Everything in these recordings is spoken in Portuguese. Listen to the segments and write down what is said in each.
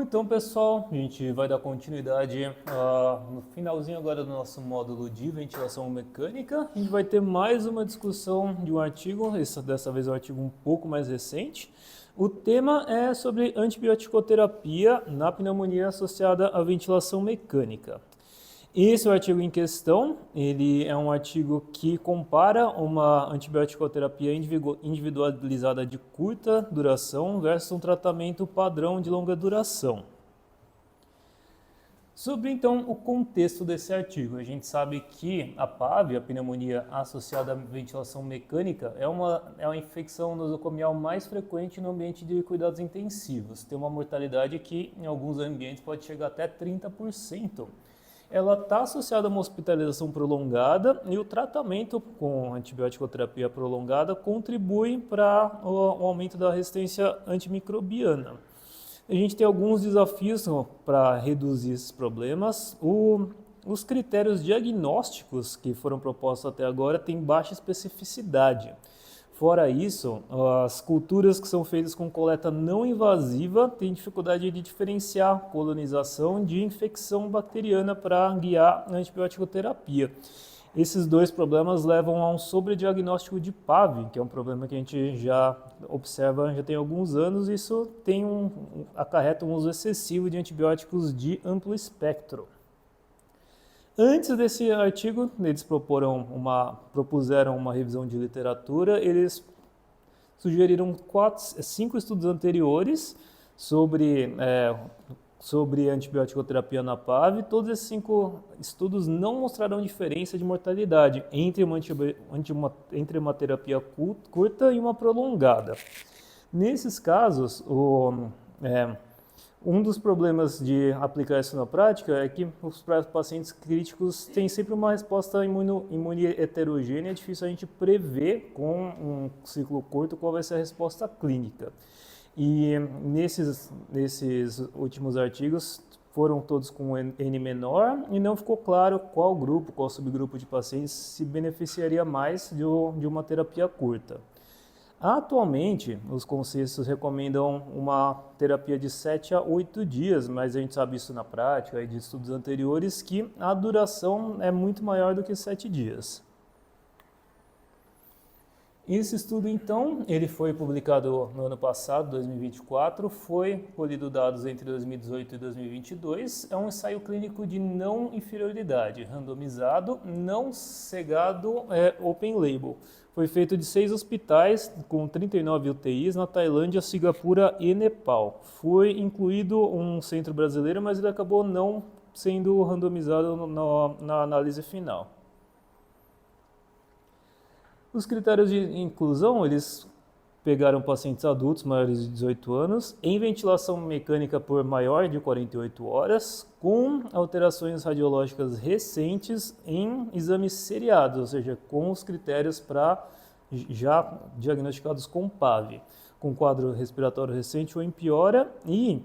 Então, pessoal, a gente vai dar continuidade no finalzinho agora do nosso módulo de ventilação mecânica. A gente vai ter mais uma discussão de um artigo, dessa vez é um artigo um pouco mais recente. O tema é sobre antibioticoterapia na pneumonia associada à ventilação mecânica. Esse é o artigo em questão, ele é um artigo que compara uma antibioticoterapia individualizada de curta duração versus um tratamento padrão de longa duração. Sobre então o contexto desse artigo, a gente sabe que a PAV, a pneumonia associada à ventilação mecânica, é uma infecção nosocomial mais frequente no ambiente de cuidados intensivos. Tem uma mortalidade que em alguns ambientes pode chegar até 30%. Ela está associada a uma hospitalização prolongada e o tratamento com antibiótico-terapia prolongada contribui para o aumento da resistência antimicrobiana. A gente tem alguns desafios para reduzir esses problemas. Os critérios diagnósticos que foram propostos até agora têm baixa especificidade. Fora isso, as culturas que são feitas com coleta não invasiva têm dificuldade de diferenciar colonização de infecção bacteriana para guiar a antibiótico-terapia. Esses dois problemas levam a um sobrediagnóstico de PAV, que é um problema que a gente já observa já tem alguns anos, e isso acarreta um uso excessivo de antibióticos de amplo espectro. Antes desse artigo, eles propuseram uma revisão de literatura. Eles sugeriram 5 estudos anteriores sobre antibiótico-terapia na PAV. Todos esses 5 estudos não mostraram diferença de mortalidade entre uma terapia curta e uma prolongada. Nesses casos, um dos problemas de aplicar isso na prática é que os pacientes críticos têm sempre uma resposta imune heterogênea, é difícil a gente prever com um ciclo curto qual vai ser a resposta clínica. E nesses últimos artigos foram todos com N menor e não ficou claro qual subgrupo de pacientes se beneficiaria mais de uma terapia curta. Atualmente, os consensos recomendam uma terapia de 7 a 8 dias, mas a gente sabe isso na prática e de estudos anteriores que a duração é muito maior do que 7 dias. Esse estudo, então, ele foi publicado no ano passado, 2024, foi colhido dados entre 2018 e 2022, é um ensaio clínico de não inferioridade, randomizado, não cegado, open label. Foi feito de 6 hospitais com 39 UTIs na Tailândia, Singapura e Nepal. Foi incluído um centro brasileiro, mas ele acabou não sendo randomizado na análise final. Os critérios de inclusão, eles pegaram pacientes adultos maiores de 18 anos em ventilação mecânica por maior de 48 horas, com alterações radiológicas recentes em exames seriados, ou seja, com os critérios já diagnosticados com PAV, com quadro respiratório recente ou em piora e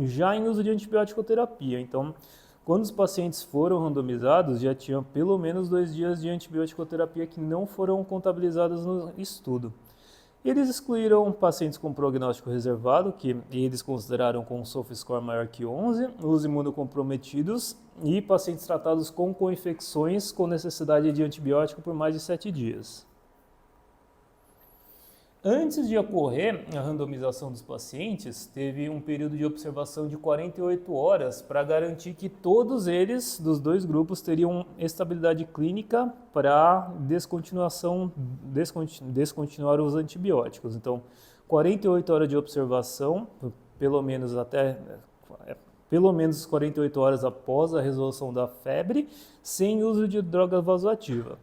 já em uso de antibiótico-terapia. Então, quando os pacientes foram randomizados, já tinham pelo menos 2 dias de antibiótico-terapia que não foram contabilizados no estudo. Eles excluíram pacientes com prognóstico reservado, que eles consideraram com SOFA-score maior que 11, os imunocomprometidos e pacientes tratados com co-infecções com necessidade de antibiótico por mais de 7 dias. Antes de ocorrer a randomização dos pacientes, teve um período de observação de 48 horas para garantir que todos eles, dos 2 grupos, teriam estabilidade clínica para descontinuar os antibióticos. Então, 48 horas de observação, pelo menos 48 horas após a resolução da febre, sem uso de droga vasoativa.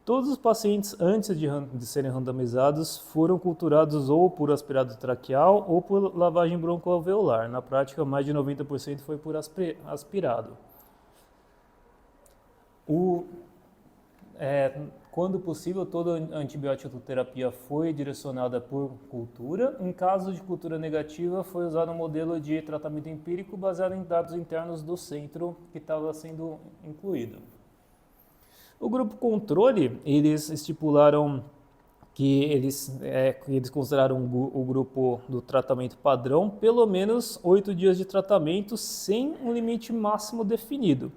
Todos os pacientes, antes de serem randomizados, foram culturados ou por aspirado traqueal ou por lavagem broncoalveolar. Na prática, mais de 90% foi por aspirado. Quando possível, toda a antibiótico-terapia foi direcionada por cultura. Em caso de cultura negativa, foi usado um modelo de tratamento empírico baseado em dados internos do centro que estava sendo incluído. O grupo controle, eles estipularam que eles consideraram o grupo do tratamento padrão pelo menos 8 dias de tratamento sem um limite máximo definido.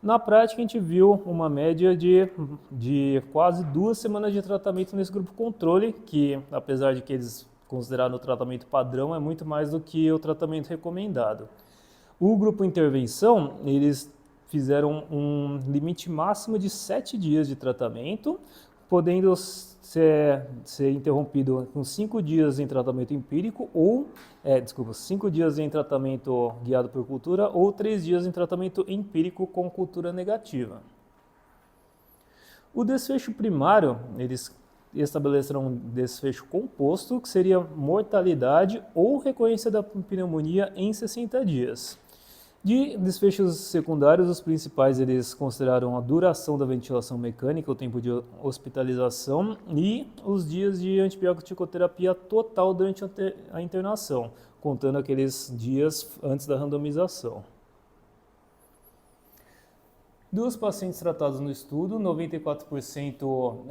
Na prática, a gente viu uma média de quase 2 semanas de tratamento nesse grupo controle, que apesar de que eles consideraram o tratamento padrão, é muito mais do que o tratamento recomendado. O grupo intervenção, eles fizeram um limite máximo de 7 dias de tratamento, podendo ser interrompido com 5 dias em tratamento empírico ou, 5 dias em tratamento guiado por cultura ou 3 dias em tratamento empírico com cultura negativa. O desfecho primário, eles estabeleceram um desfecho composto, que seria mortalidade ou recorrência da pneumonia em 60 dias. De desfechos secundários, os principais eles consideraram a duração da ventilação mecânica, o tempo de hospitalização e os dias de antibiótico-terapia total durante a internação, contando aqueles dias antes da randomização. Dos pacientes tratados no estudo, 94%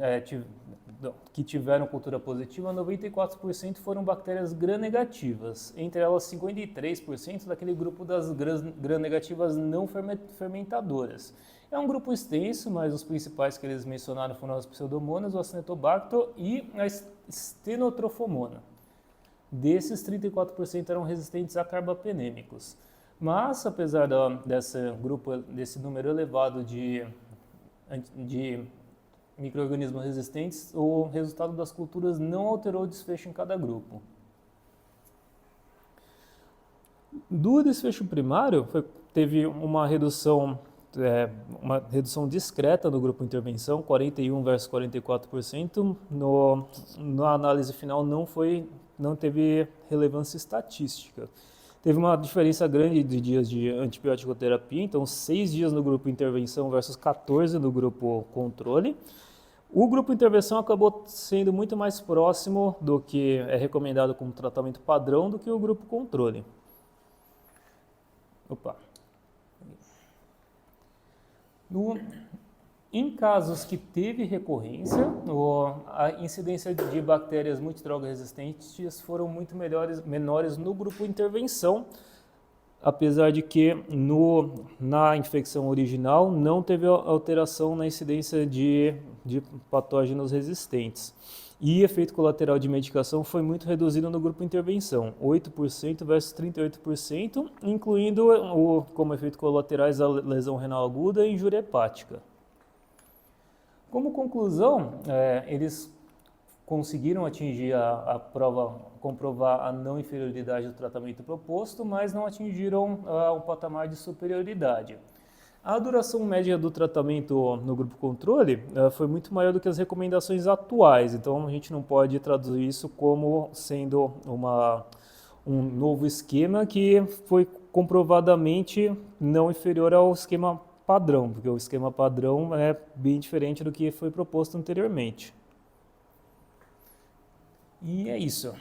que tiveram cultura positiva, 94% foram bactérias gram-negativas, entre elas 53% daquele grupo das gram-negativas não fermentadoras. É um grupo extenso, mas os principais que eles mencionaram foram as pseudomonas, o Acinetobacter e a Stenotrophomonas. Desses, 34% eram resistentes a carbapenêmicos. Mas, apesar desse número elevado de micro-organismos resistentes, o resultado das culturas não alterou o desfecho em cada grupo. Do desfecho primário, teve uma redução discreta no grupo intervenção, 41% versus 44%. Na análise final não teve relevância estatística. Teve uma diferença grande de dias de antibiótico-terapia, então 6 dias no grupo intervenção versus 14 no grupo controle. O grupo intervenção acabou sendo muito mais próximo do que é recomendado como tratamento padrão do que o grupo controle. Em casos que teve recorrência, a incidência de bactérias multidroga resistentes foram muito menores no grupo intervenção, apesar de que na infecção original não teve alteração na incidência de patógenos resistentes. E efeito colateral de medicação foi muito reduzido no grupo intervenção, 8% versus 38%, incluindo como efeito colaterais a lesão renal aguda e injúria hepática. Como conclusão, eles conseguiram atingir comprovar a não inferioridade do tratamento proposto, mas não atingiram o patamar de superioridade. A duração média do tratamento no grupo controle foi muito maior do que as recomendações atuais, então a gente não pode traduzir isso como sendo um novo esquema que foi comprovadamente não inferior ao esquema padrão, porque o esquema padrão é bem diferente do que foi proposto anteriormente. E é isso.